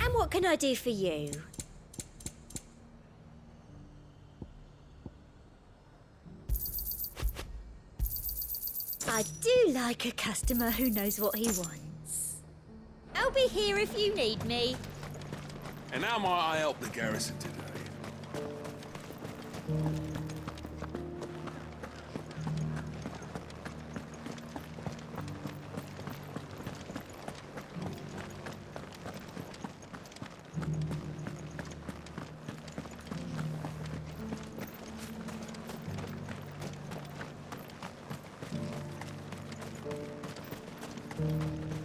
And what can I do for you? I do like a customer who knows what he wants. I'll be here if you need me. And how might I help the garrison today?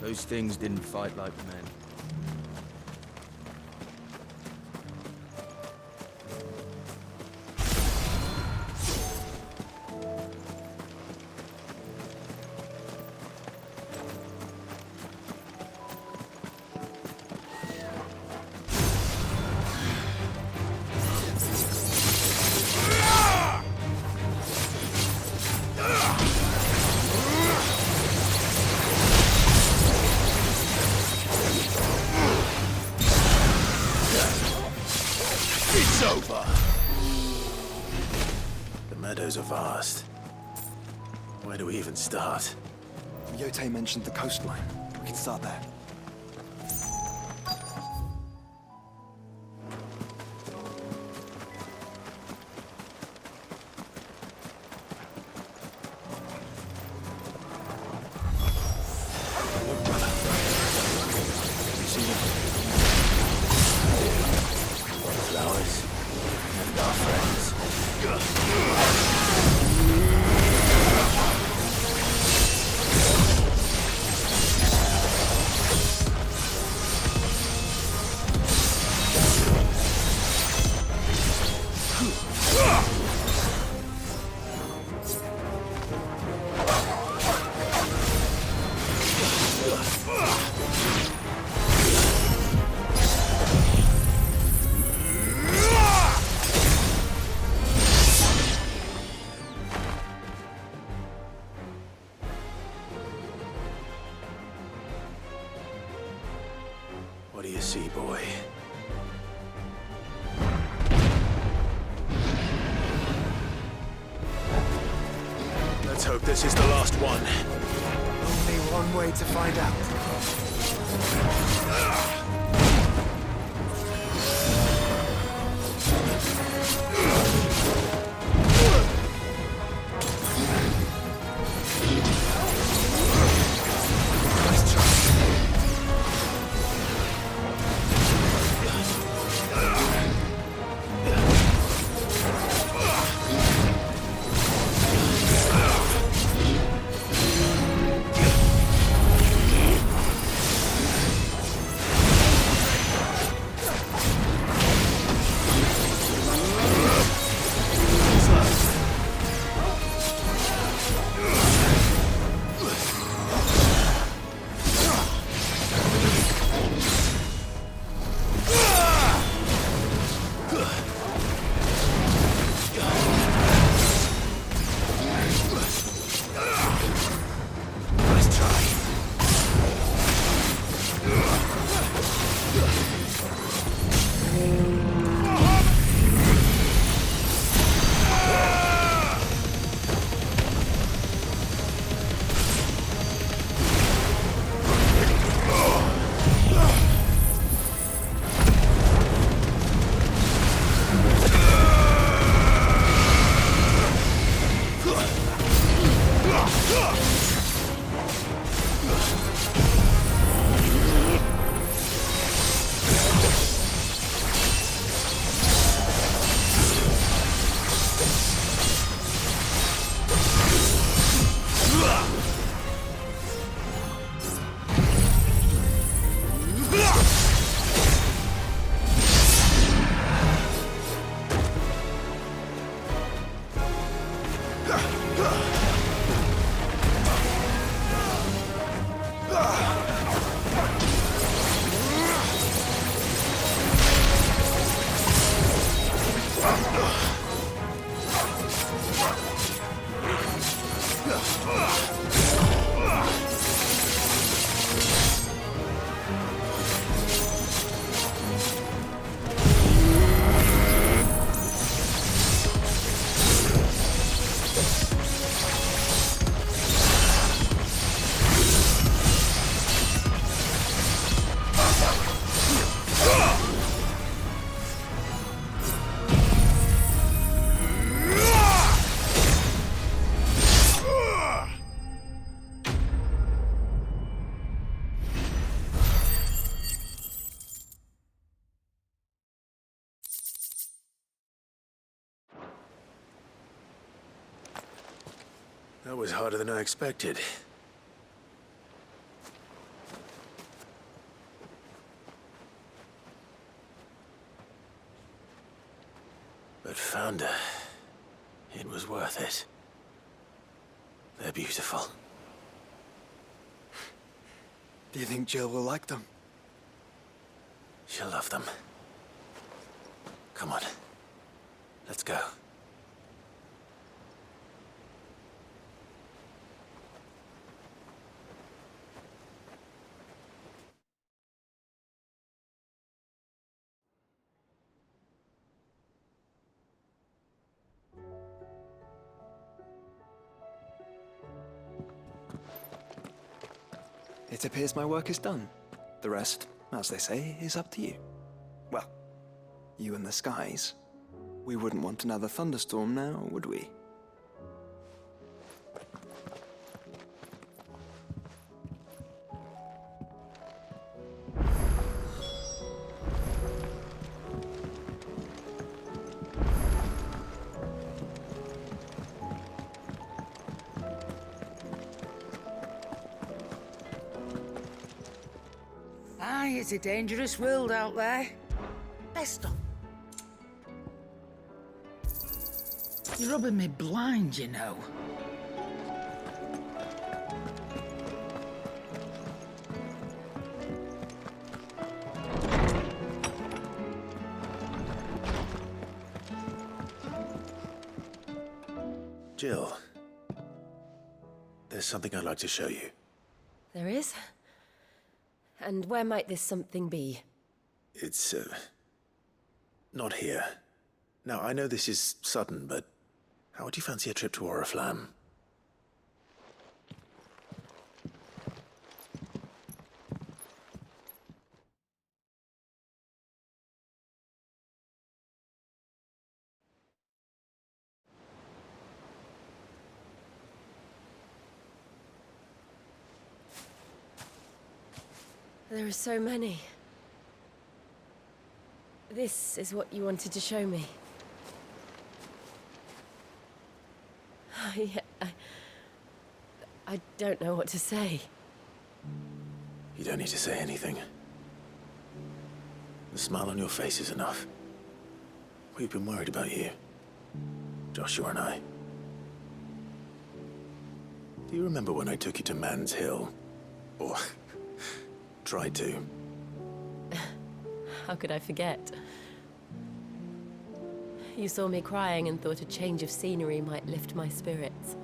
Those things didn't fight like men. It's over! The meadows are vast. Where do we even start? Yote mentioned the coastline. We can start there. Look, brother. You see them? Flowers and our friends. What do you see, boy? Let's hope this is the last one. Only one way to find out. Nice try. That was harder than I expected. But found her. It was worth it. They're beautiful. Do you think Jill will like them? She'll love them. Come on. Let's go. It appears my work is done. The rest, as they say, is up to you. Well, you and the skies. We wouldn't want another thunderstorm now, would we? Aye, it's a dangerous world out there. Best of. You're rubbing me blind, you know. Jill, there's something I'd like to show you. There is? And where might this something be? It's, not here. Now, I know this is sudden, but how would you fancy a trip to Oriflamme? There are so many. This is what you wanted to show me. I don't know what to say. You don't need to say anything. The smile on your face is enough. We've been worried about you. Joshua and I. Do you remember when I took you to Man's Hill? Or tried to? How could I forget? You saw me crying and thought a change of scenery might lift my spirits.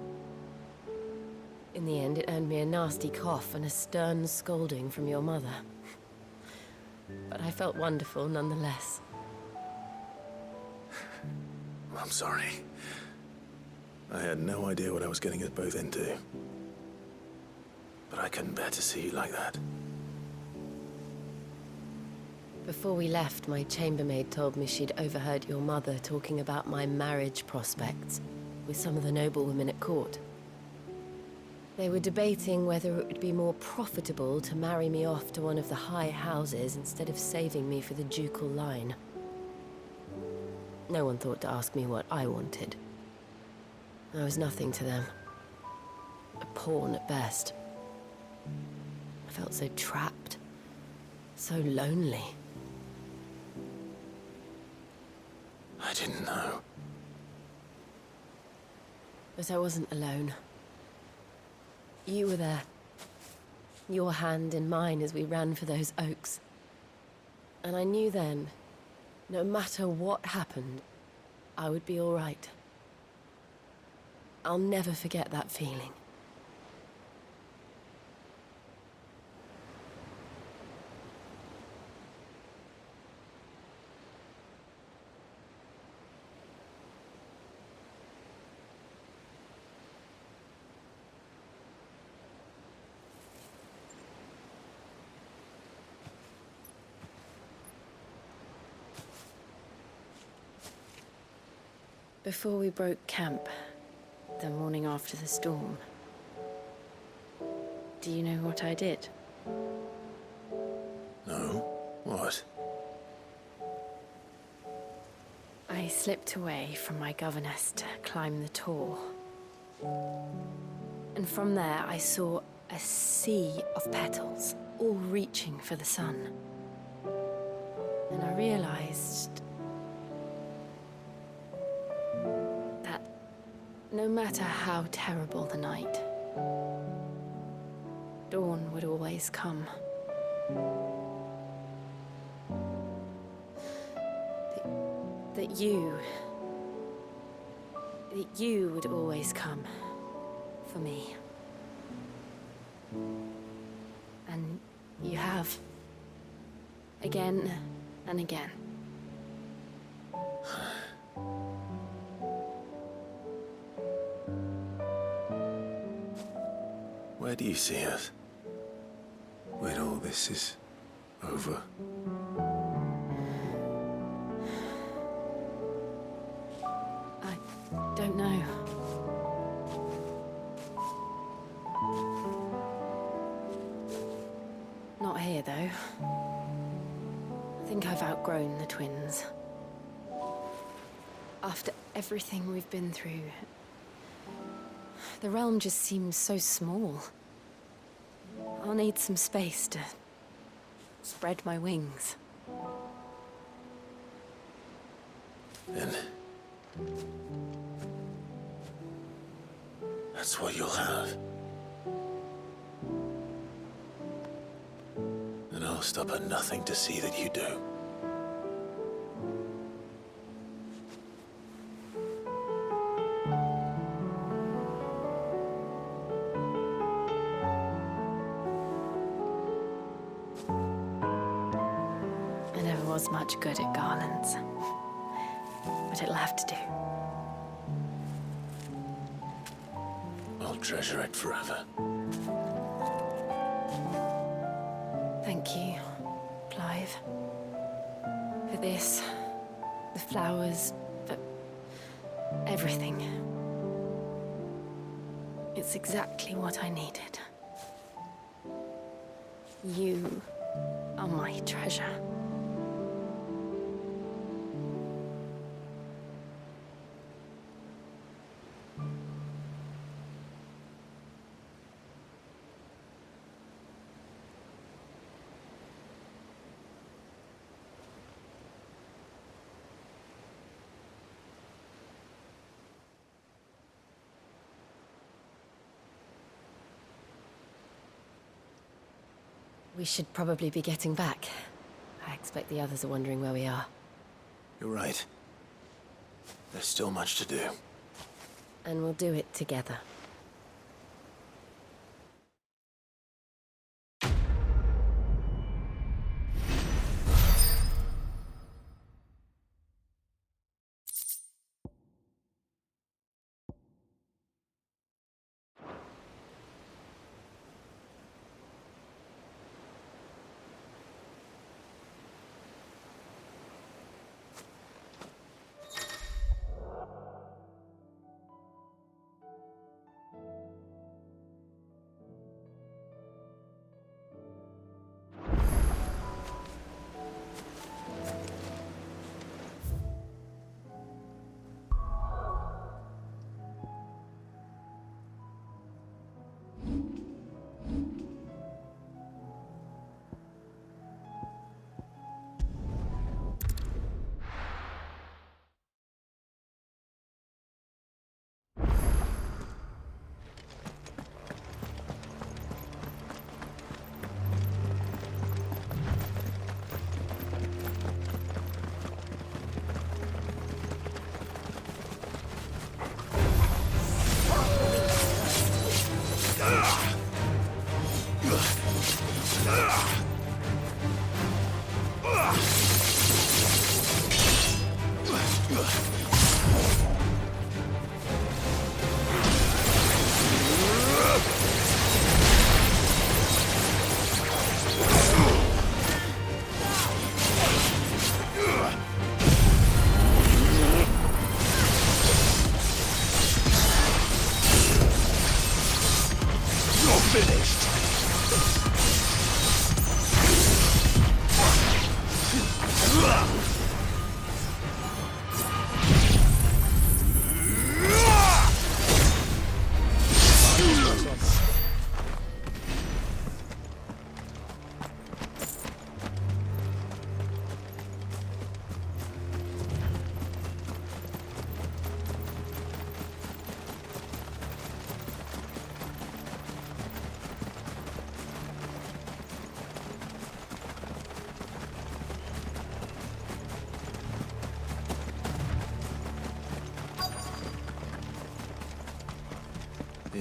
In the end, it earned me a nasty cough and a stern scolding from your mother. But I felt wonderful nonetheless. I'm sorry. I had no idea what I was getting us both into. But I couldn't bear to see you like that. Before we left, my chambermaid told me she'd overheard your mother talking about my marriage prospects with some of the noblewomen at court. They were debating whether it would be more profitable to marry me off to one of the high houses instead of saving me for the ducal line. No one thought to ask me what I wanted. I was nothing to them. A pawn at best. I felt so trapped, so lonely. I didn't know. But I wasn't alone. You were there. Your hand in mine as we ran for those oaks. And I knew then, no matter what happened, I would be all right. I'll never forget that feeling. Before we broke camp, the morning after the storm, do you know what I did? No? What? I slipped away from my governess to climb the tor. And from there, I saw a sea of petals, all reaching for the sun. And I realized that no matter how terrible the night, dawn would always come. That you would always come for me. And you have. Again and again. Where do you see us? When all this is over? I don't know. Not here, though. I think I've outgrown the twins. After everything we've been through, the realm just seems so small. I'll need some space to spread my wings. Then that's what you'll have. And I'll stop at nothing to see that you do. I never was much good at garlands, but it'll have to do. I'll treasure it forever. Thank you, Clive. For this, the flowers, for everything. It's exactly what I needed. You are my treasure. We should probably be getting back. I expect the others are wondering where we are. You're right. There's still much to do. And we'll do it together.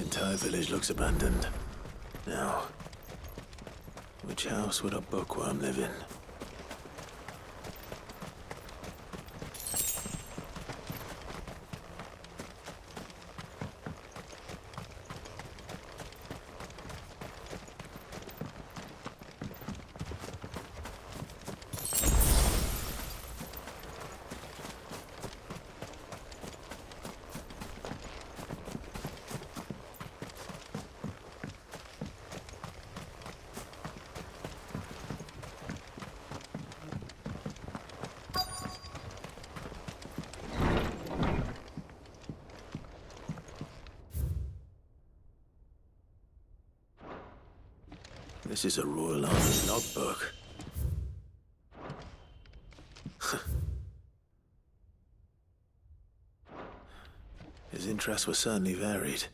The entire village looks abandoned. Now, which house would a bookworm live in? This is a Royal Army logbook. His interests were certainly varied.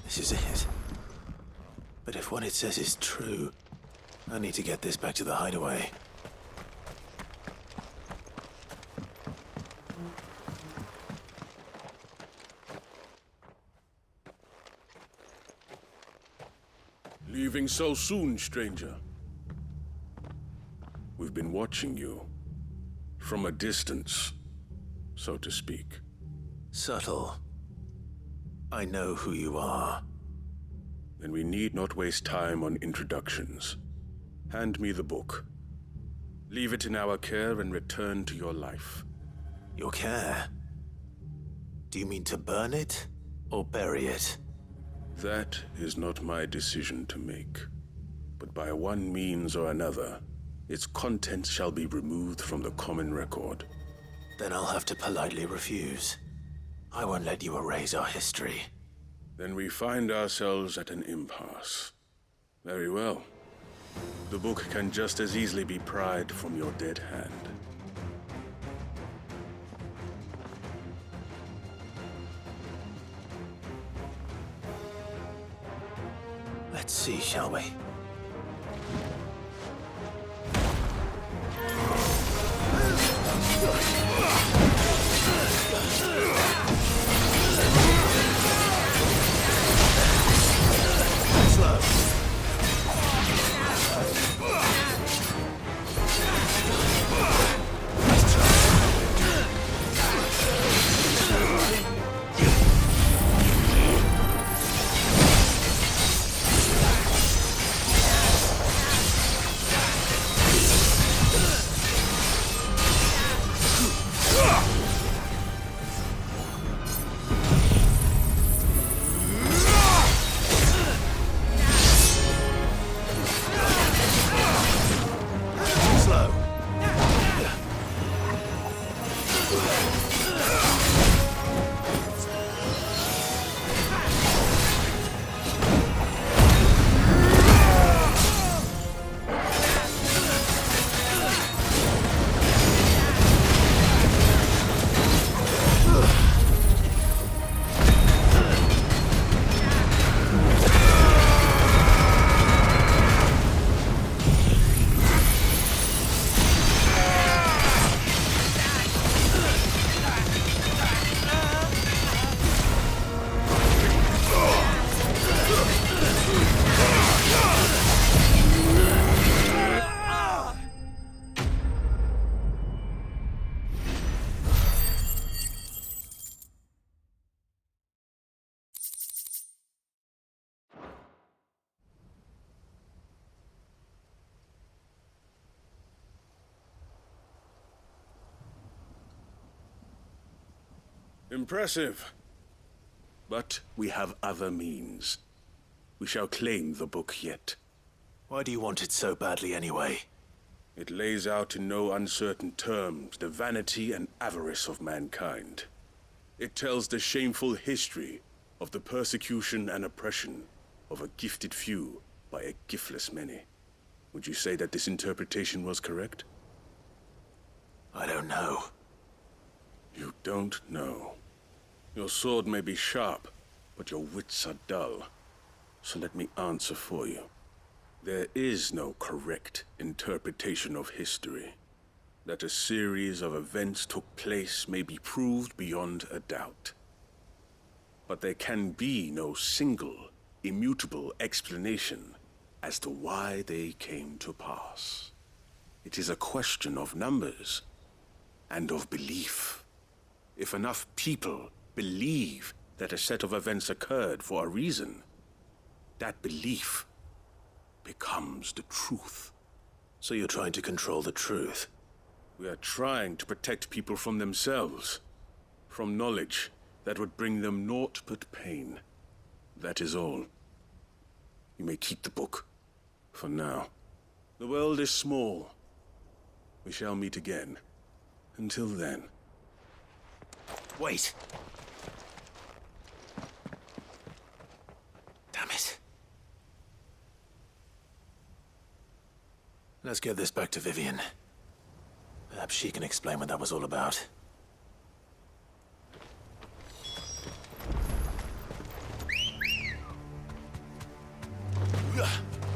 This is it. But if what it says is true, I need to get this back to the hideaway. Leaving so soon, stranger? We've been watching you. From a distance, so to speak. Subtle. I know who you are. Then we need not waste time on introductions. Hand me the book. Leave it in our care and return to your life. Your care? Do you mean to burn it or bury it? That is not my decision to make. But by one means or another, its contents shall be removed from the common record. Then I'll have to politely refuse. I won't let you erase our history. Then we find ourselves at an impasse. Very well. The book can just as easily be pried from your dead hand. Let's see, shall we? Slow. Impressive. But we have other means. We shall claim the book yet. Why do you want it so badly anyway? It lays out in no uncertain terms the vanity and avarice of mankind. It tells the shameful history of the persecution and oppression of a gifted few by a giftless many. Would you say that this interpretation was correct? I don't know. You don't know. Your sword may be sharp, but your wits are dull. So let me answer for you. There is no correct interpretation of history. That a series of events took place may be proved beyond a doubt. But there can be no single, immutable explanation as to why they came to pass. It is a question of numbers and of belief. If enough people believe that a set of events occurred for a reason, that belief becomes the truth. So you're trying to control the truth? We are trying to protect people from themselves, from knowledge that would bring them naught but pain. That is all. You may keep the book, for now. The world is small. We shall meet again. Until then. Wait! Damn it. Let's get this back to Vivian. Perhaps she can explain what that was all about.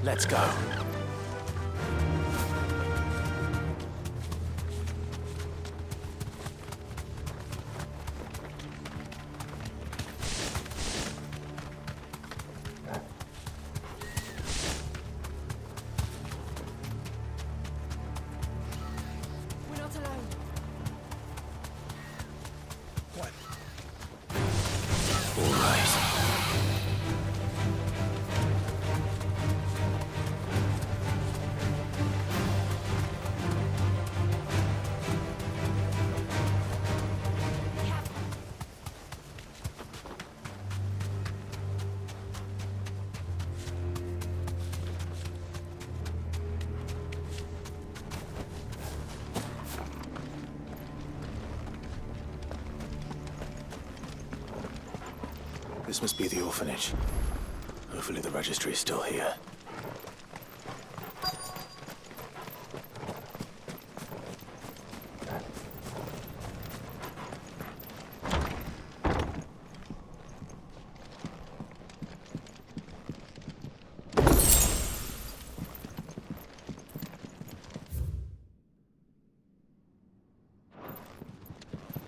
Let's go. We're not alone. What? All right. This must be the orphanage. Hopefully the registry is still here.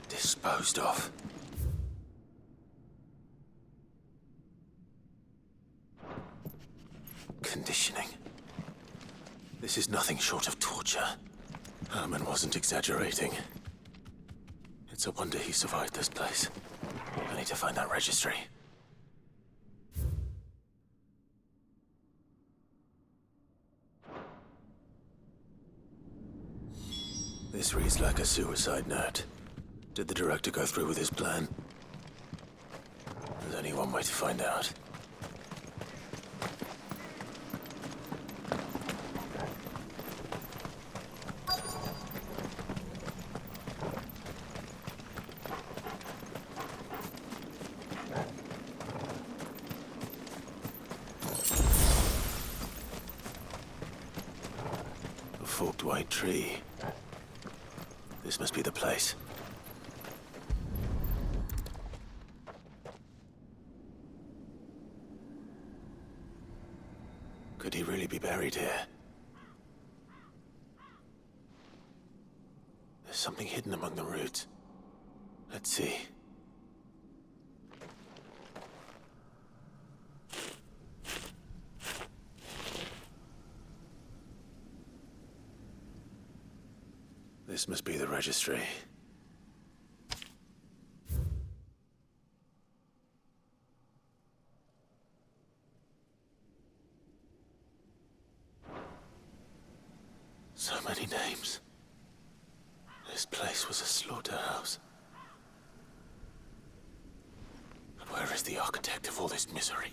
Disposed of. Conditioning. This is nothing short of torture. Herman wasn't exaggerating. It's a wonder he survived this place. I need to find that registry. This reads like a suicide note. Did the director go through with his plan? There's only one way to find out. A forked white tree. This must be the place. Could he really be buried here? There's something hidden among the roots. Let's see. This must be the registry. So many names. This place was a slaughterhouse. And where is the architect of all this misery?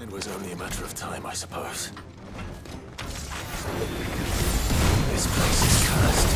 It was only a matter of time, I suppose. This place is cursed.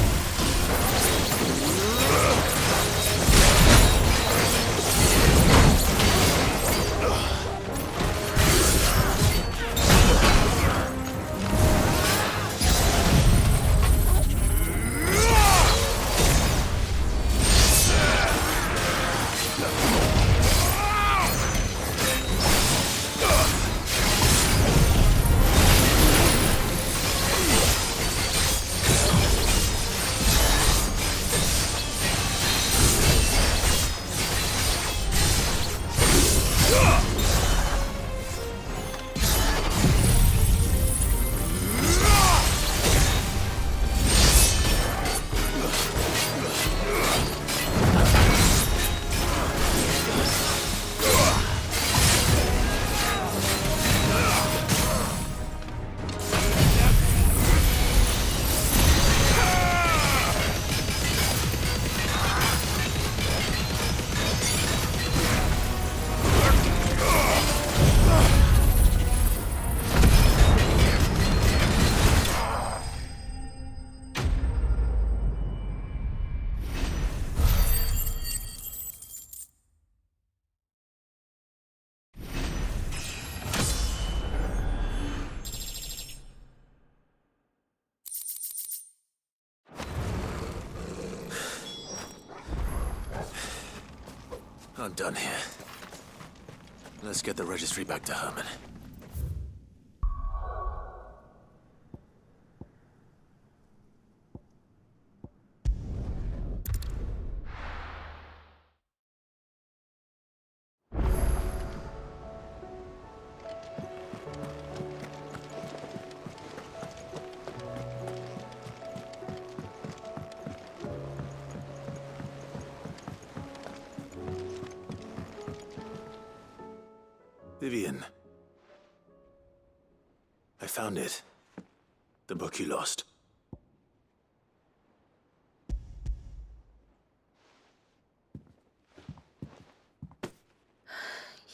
I'm done here. Let's get the registry back to Herman. Vivian. I found it. The book you lost.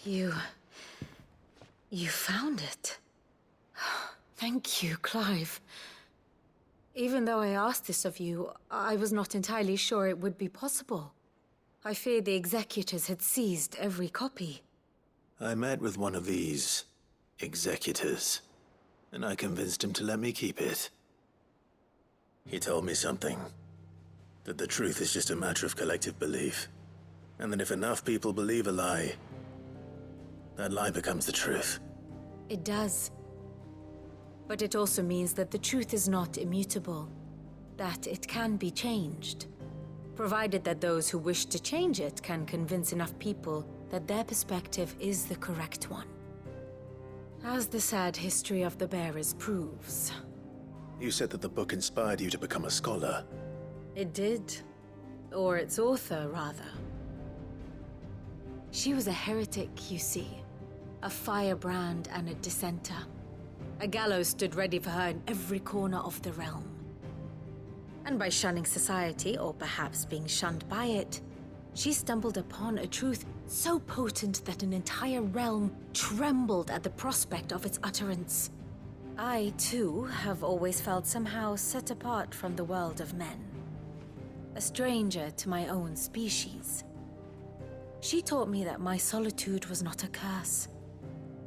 You found it. Thank you, Clive. Even though I asked this of you, I was not entirely sure it would be possible. I feared the executors had seized every copy. I met with one of these executors, and I convinced him to let me keep it. He told me something. That the truth is just a matter of collective belief. And that if enough people believe a lie, that lie becomes the truth. It does. But it also means that the truth is not immutable. That it can be changed. Provided that those who wish to change it can convince enough people that their perspective is the correct one. As the sad history of the bearers proves. You said that the book inspired you to become a scholar. It did. Or its author, rather. She was a heretic, you see. A firebrand and a dissenter. A gallows stood ready for her in every corner of the realm. And by shunning society, or perhaps being shunned by it, she stumbled upon a truth so potent that an entire realm trembled at the prospect of its utterance. I, too, have always felt somehow set apart from the world of men. A stranger to my own species. She taught me that my solitude was not a curse,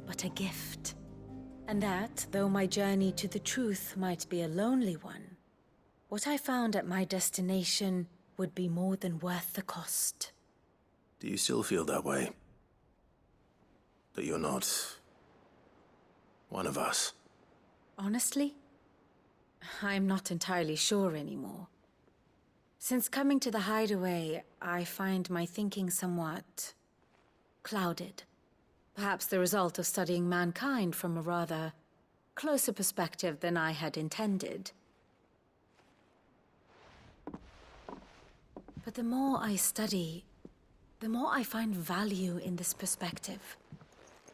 but a gift. And that, though my journey to the truth might be a lonely one, what I found at my destination would be more than worth the cost. Do you still feel that way? That you're not one of us? Honestly, I'm not entirely sure anymore. Since coming to the hideaway, I find my thinking somewhat clouded. Perhaps the result of studying mankind from a rather closer perspective than I had intended. But the more I study, the more I find value in this perspective.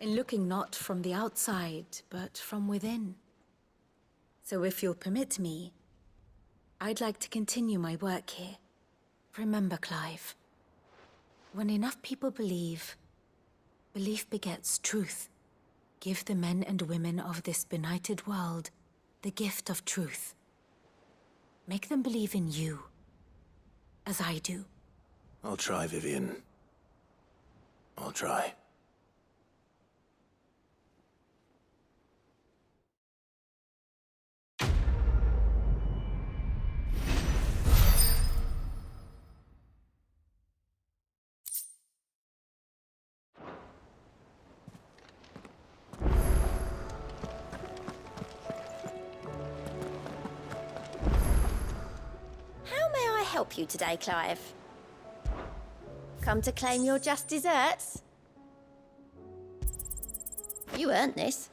In looking not from the outside, but from within. So if you'll permit me, I'd like to continue my work here. Remember, Clive, when enough people believe, belief begets truth. Give the men and women of this benighted world the gift of truth. Make them believe in you, as I do. I'll try, Vivian. I'll try. How may I help you today, Clive? Come to claim your just desserts? You earned this.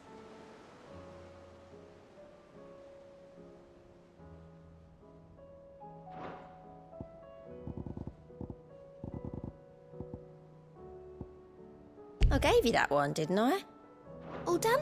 I gave you that one, didn't I? All done?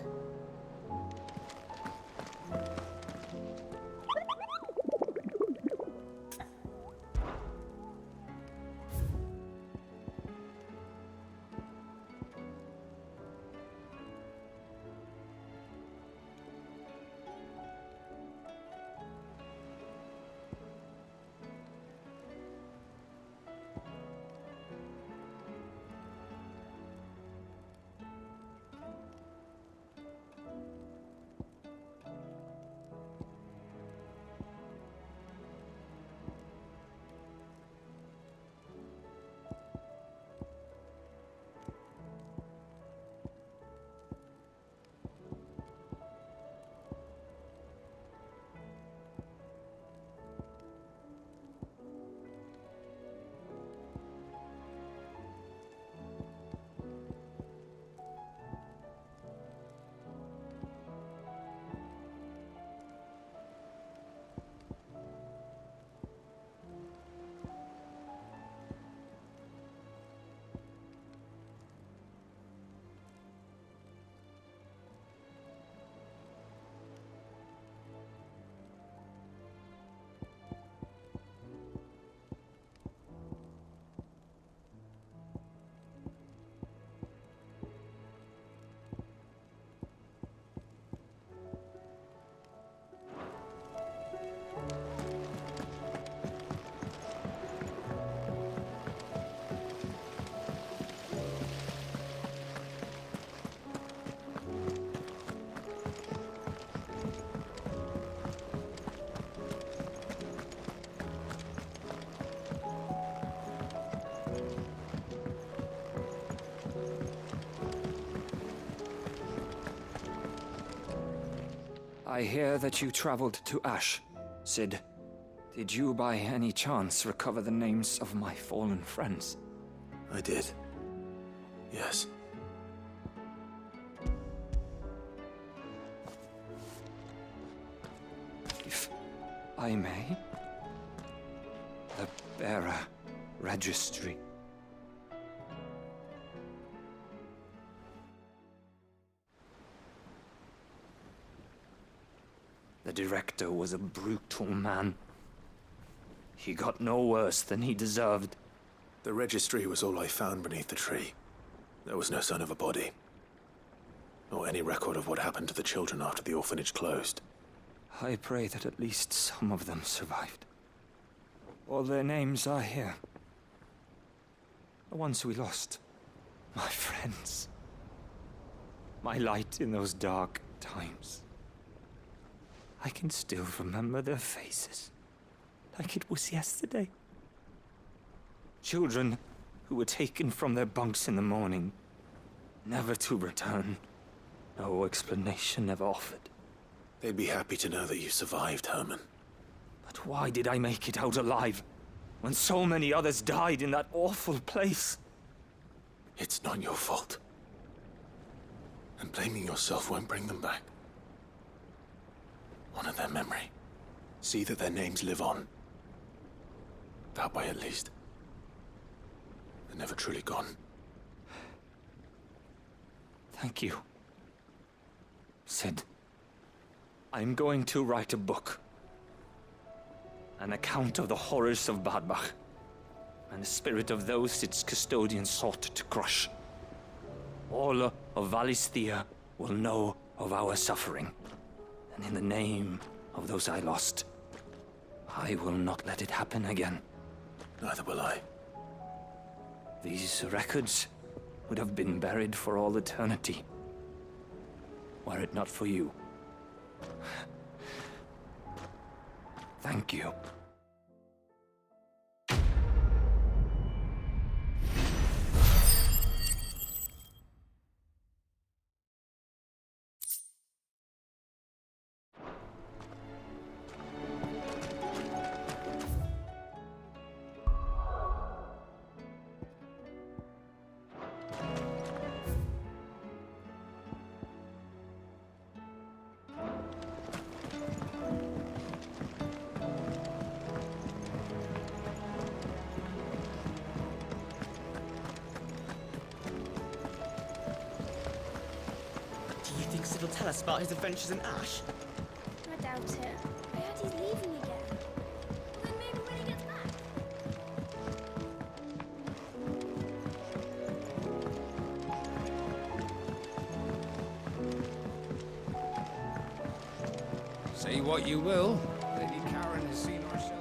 I hear that you traveled to Ash, Sid. Did you by any chance recover the names of my fallen friends? I did. Yes. If I may? The bearer registry. The director was a brutal man. He got no worse than he deserved. The registry was all I found beneath the tree. There was no sign of a body. Or any record of what happened to the children after the orphanage closed. I pray that at least some of them survived. All their names are here. The ones we lost. My friends. My light in those dark times. I can still remember their faces, like it was yesterday. Children who were taken from their bunks in the morning, never to return. No explanation ever offered. They'd be happy to know that you survived, Herman. But why did I make it out alive, when so many others died in that awful place? It's not your fault. And blaming yourself won't bring them back. Honor their memory. See that their names live on. That way, at least. They're never truly gone. Thank you. Sid, I'm going to write a book. An account of the horrors of Badbach, and the spirit of those its custodians sought to crush. All of Valisthea will know of our suffering. And in the name of those I lost, I will not let it happen again. Neither will I. These records would have been buried for all eternity, were it not for you. Thank you. Do you think Sid will tell us about his adventures in Ash? I doubt it. I heard he's leaving again. Well, then maybe when he gets back. Say what you will, Lady Karen has seen herself.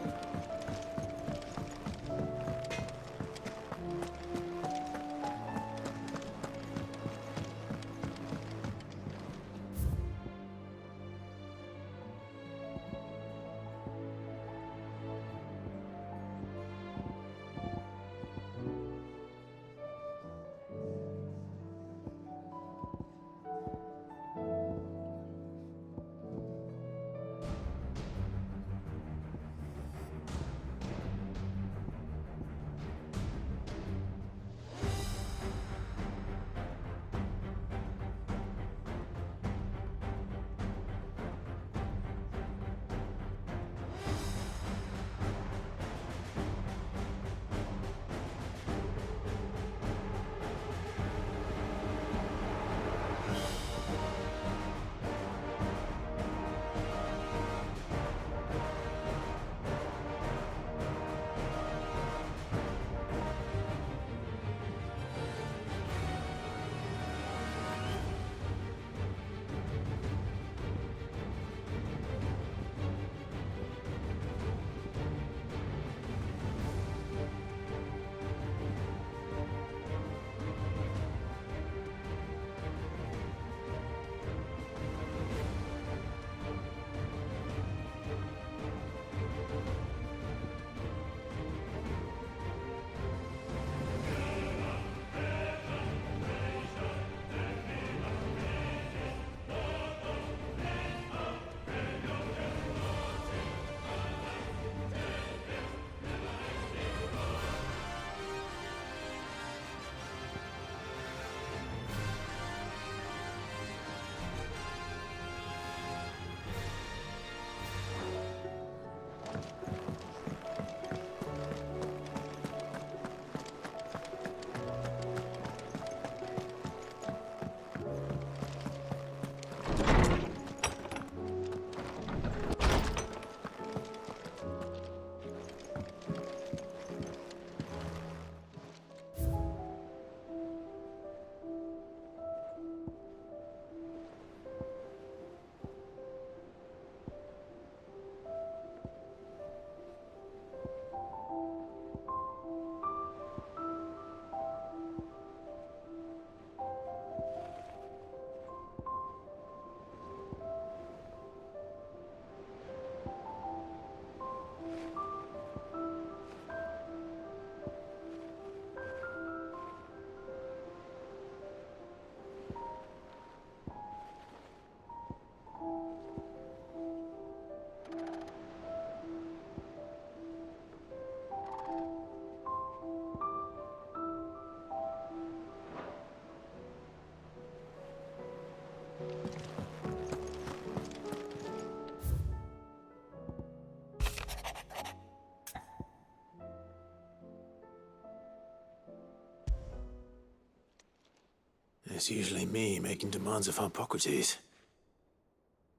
It's usually me making demands of Hippocrates.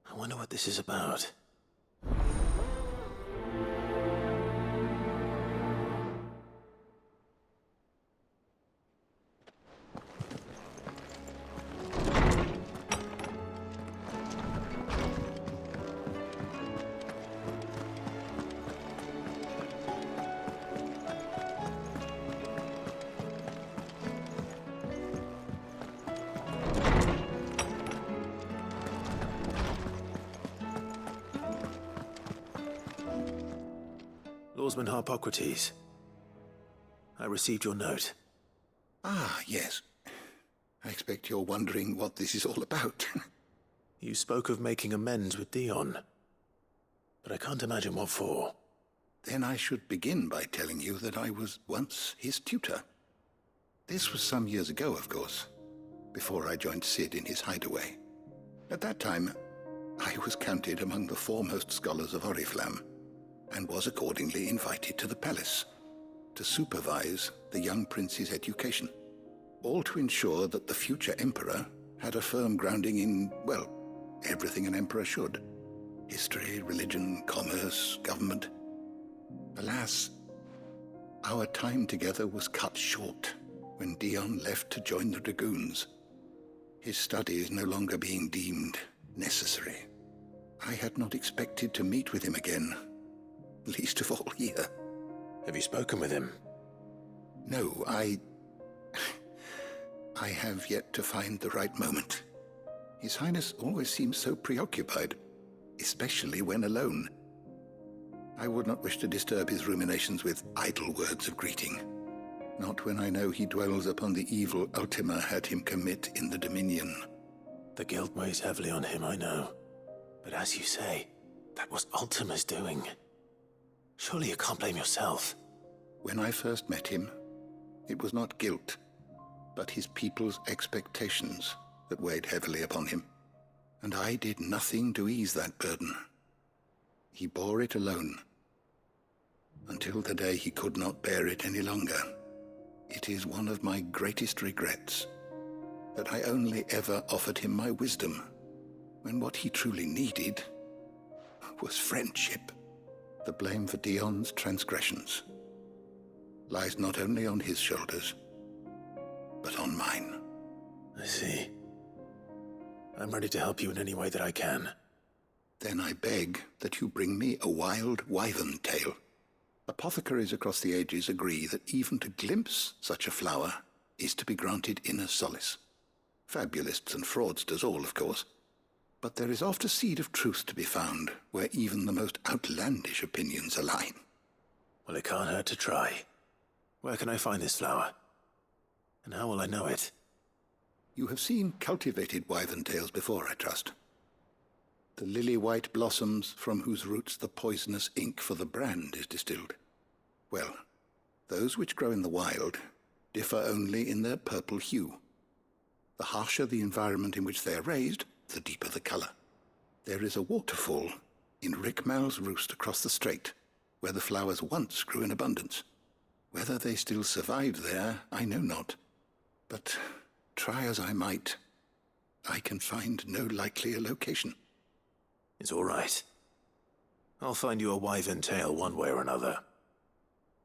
I wonder what this is about. Lordsman Hippocrates, I received your note. Ah, yes. I expect you're wondering what this is all about. You spoke of making amends with Dion, but I can't imagine what for. Then I should begin by telling you that I was once his tutor. This was some years ago, of course, before I joined Sid in his hideaway. At that time, I was counted among the foremost scholars of Oriflamme, and was accordingly invited to the palace to supervise the young prince's education, all to ensure that the future emperor had a firm grounding in, well, everything an emperor should. History, religion, commerce, government. Alas, our time together was cut short when Dion left to join the Dragoons, his studies no longer being deemed necessary. I had not expected to meet with him again, least of all here. Have you spoken with him? No, I have yet to find the right moment. His Highness always seems so preoccupied, especially when alone. I would not wish to disturb his ruminations with idle words of greeting, not when I know he dwells upon the evil Ultima had him commit in the Dominion. The guilt weighs heavily on him, I know. But as you say, that was Ultima's doing. Surely you can't blame yourself. When I first met him, it was not guilt, but his people's expectations that weighed heavily upon him. And I did nothing to ease that burden. He bore it alone, until the day he could not bear it any longer. It is one of my greatest regrets that I only ever offered him my wisdom, when what he truly needed was friendship. The blame for Dion's transgressions lies not only on his shoulders, but on mine. I see. I'm ready to help you in any way that I can. Then I beg that you bring me a wild wyvern tail. Apothecaries across the ages agree that even to glimpse such a flower is to be granted inner solace. Fabulists and fraudsters all, of course. But there is oft a seed of truth to be found where even the most outlandish opinions align. Well, it can't hurt to try. Where can I find this flower? And how will I know it? You have seen cultivated wyvern tails before, I trust. The lily-white blossoms from whose roots the poisonous ink for the brand is distilled. Well, those which grow in the wild differ only in their purple hue. The harsher the environment in which they are raised, the deeper the color. There is a waterfall in Rickmal's roost across the strait, where the flowers once grew in abundance. Whether they still survive there, I know not. But try as I might, I can find no likelier location. It's all right. I'll find you a wyvern tail one way or another.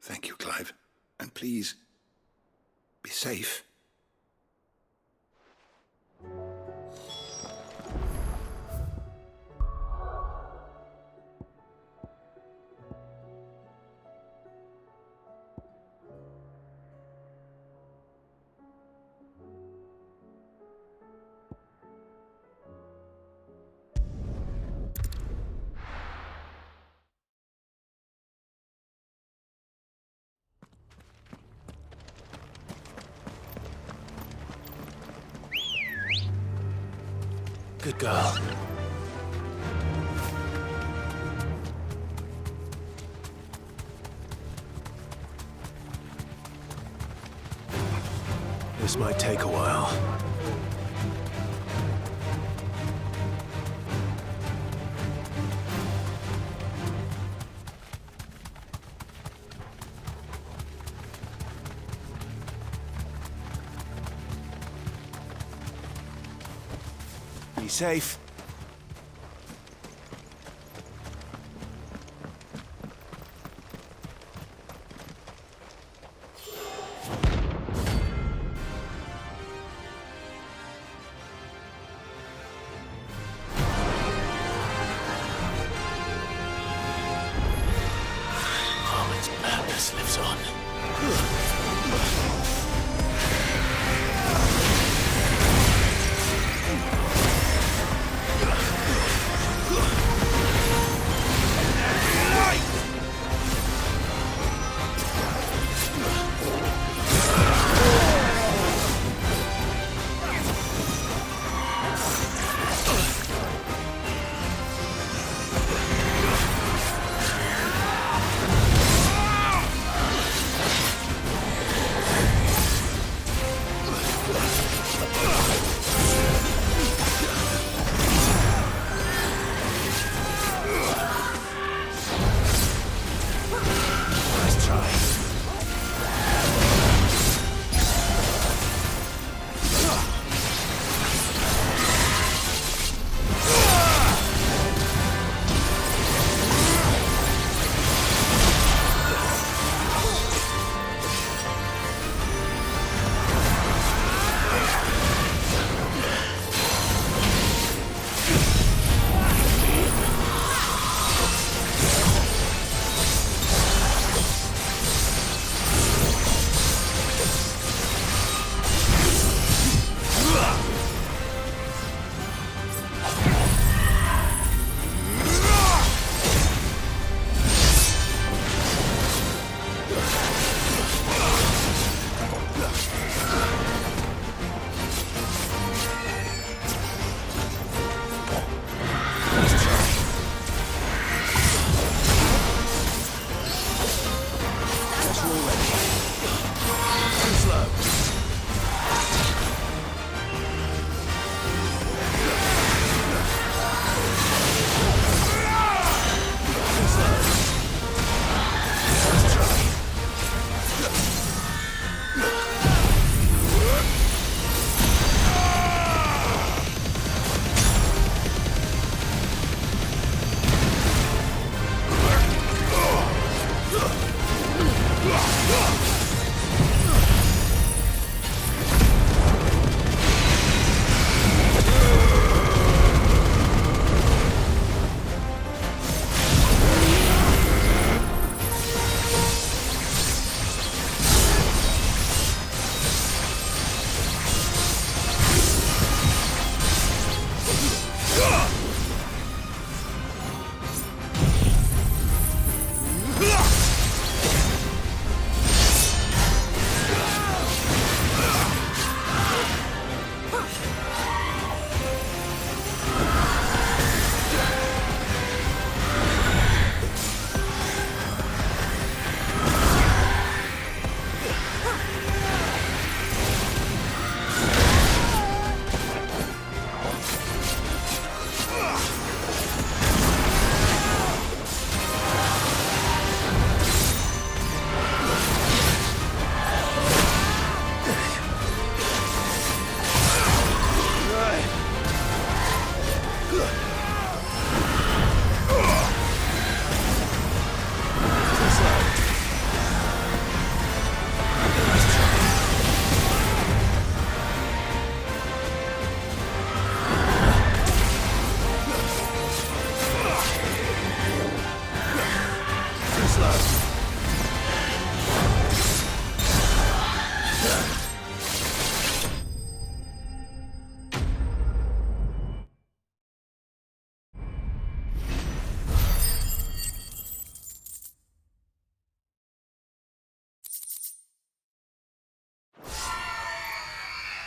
Thank you, Clive. And please, be safe. Good girl. This might take a while. Be safe. Harmon's madness lives on.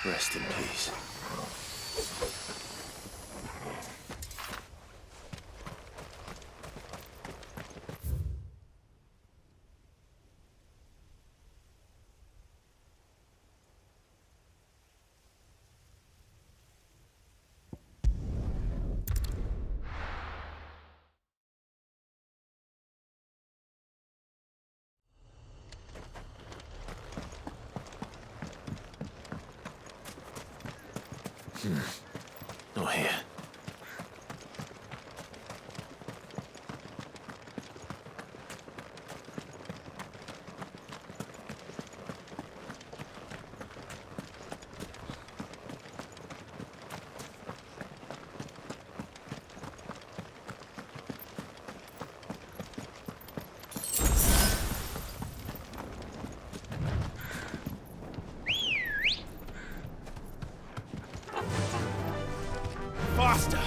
Rest in peace. Not here. Faster!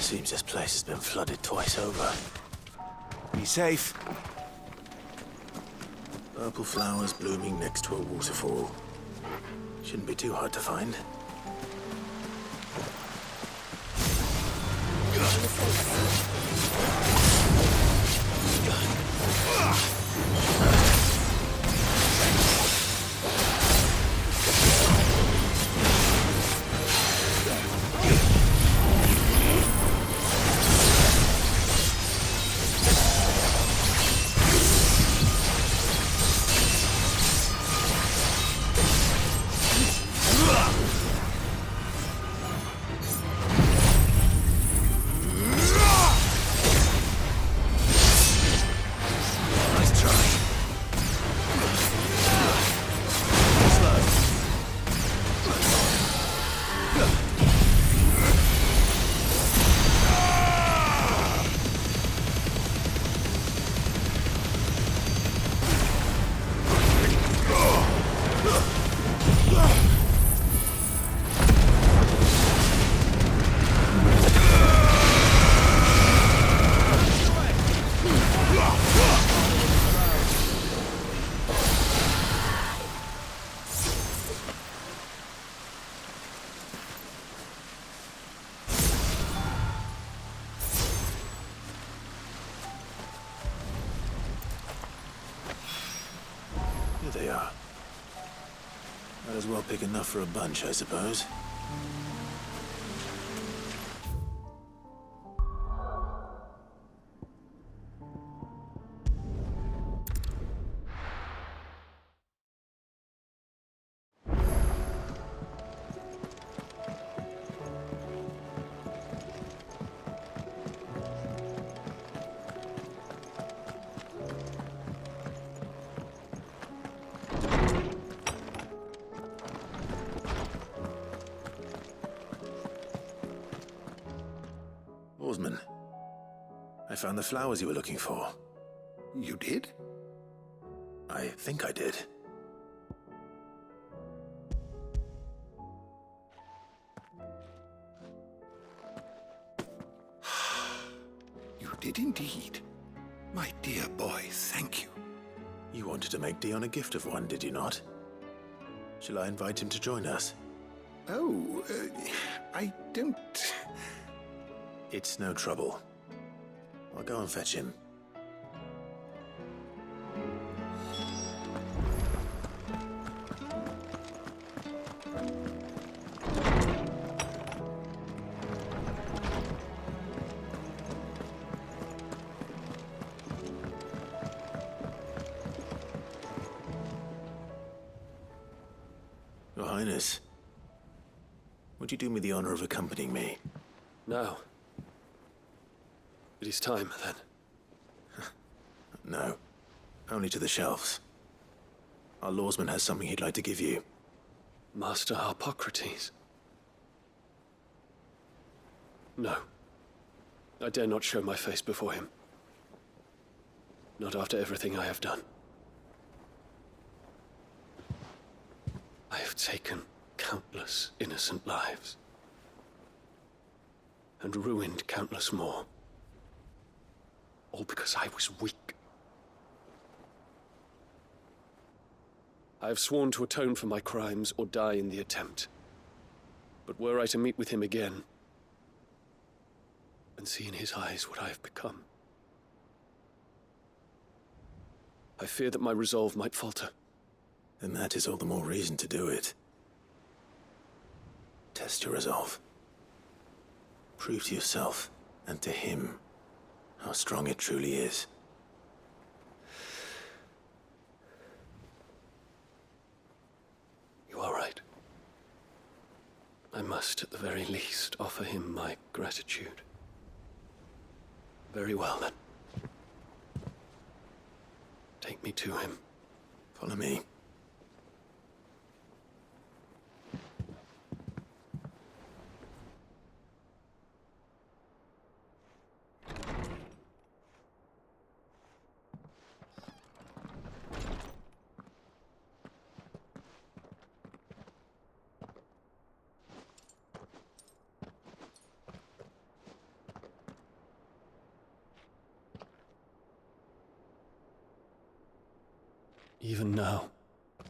Seems this place has been flooded twice over. Be safe. Purple flowers blooming next to a waterfall. Shouldn't be too hard to find. Here they are. Might as well pick enough for a bunch, I suppose. Oarsman, I found the flowers you were looking for. You did? I think I did. You did indeed. My dear boy, thank you. You wanted to make Dion a gift of one, did you not? Shall I invite him to join us? Oh, I don't... It's no trouble. I'll go and fetch him. Your Highness, would you do me the honor of accompanying me? No. It is time, then. No. Only to the shelves. Our lawsman has something he'd like to give you. Master Harpocrates. No. I dare not show my face before him. Not after everything I have done. I have taken countless innocent lives. And ruined countless more. All because I was weak. I have sworn to atone for my crimes or die in the attempt. But were I to meet with him again, and see in his eyes what I have become, I fear that my resolve might falter. Then that is all the more reason to do it. Test your resolve. Prove to yourself, and to him, how strong it truly is. You are right. I must, at the very least, offer him my gratitude. Very well, then. Take me to him. Follow me. Even now,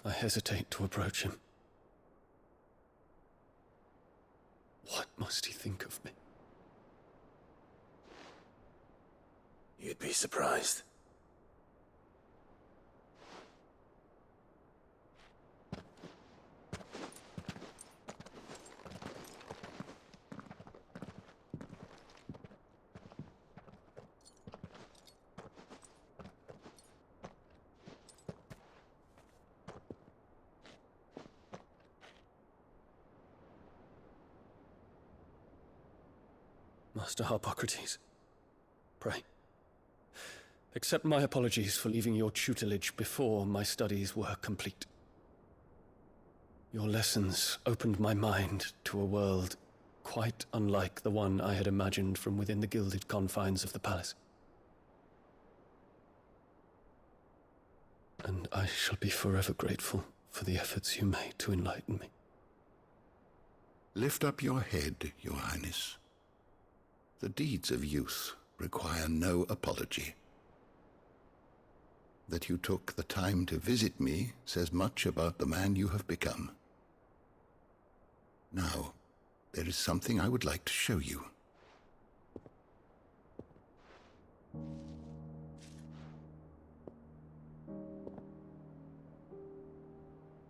I hesitate to approach him. What must he think of me? You'd be surprised. Master Harpocrates, pray, accept my apologies for leaving your tutelage before my studies were complete. Your lessons opened my mind to a world quite unlike the one I had imagined from within the gilded confines of the palace. And I shall be forever grateful for the efforts you made to enlighten me. Lift up your head, Your Highness. The deeds of youth require no apology. That you took the time to visit me says much about the man you have become. Now, there is something I would like to show you.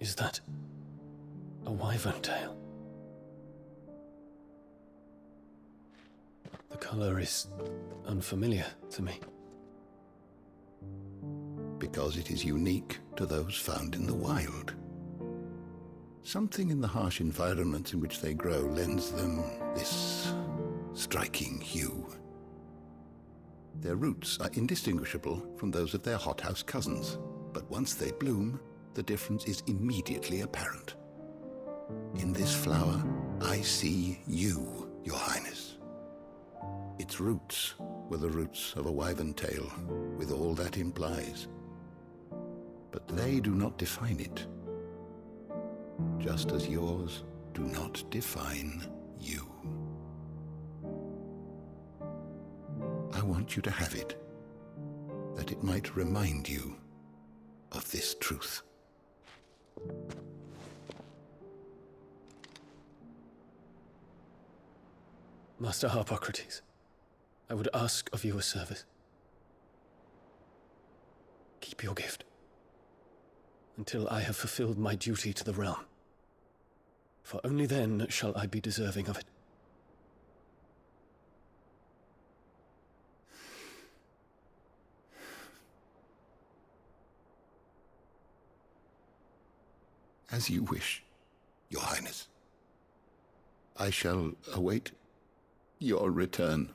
Is that a wyvern tail? The color is unfamiliar to me. Because it is unique to those found in the wild. Something in the harsh environments in which they grow lends them this striking hue. Their roots are indistinguishable from those of their hothouse cousins, but once they bloom, the difference is immediately apparent. In this flower, I see you, Your Highness. Its roots were the roots of a wyvern tail, with all that implies. But they do not define it, just as yours do not define you. I want you to have it, that it might remind you of this truth. Master Harpocrates, I would ask of you a service. Keep your gift until I have fulfilled my duty to the realm, for only then shall I be deserving of it. As you wish, Your Highness. I shall await your return.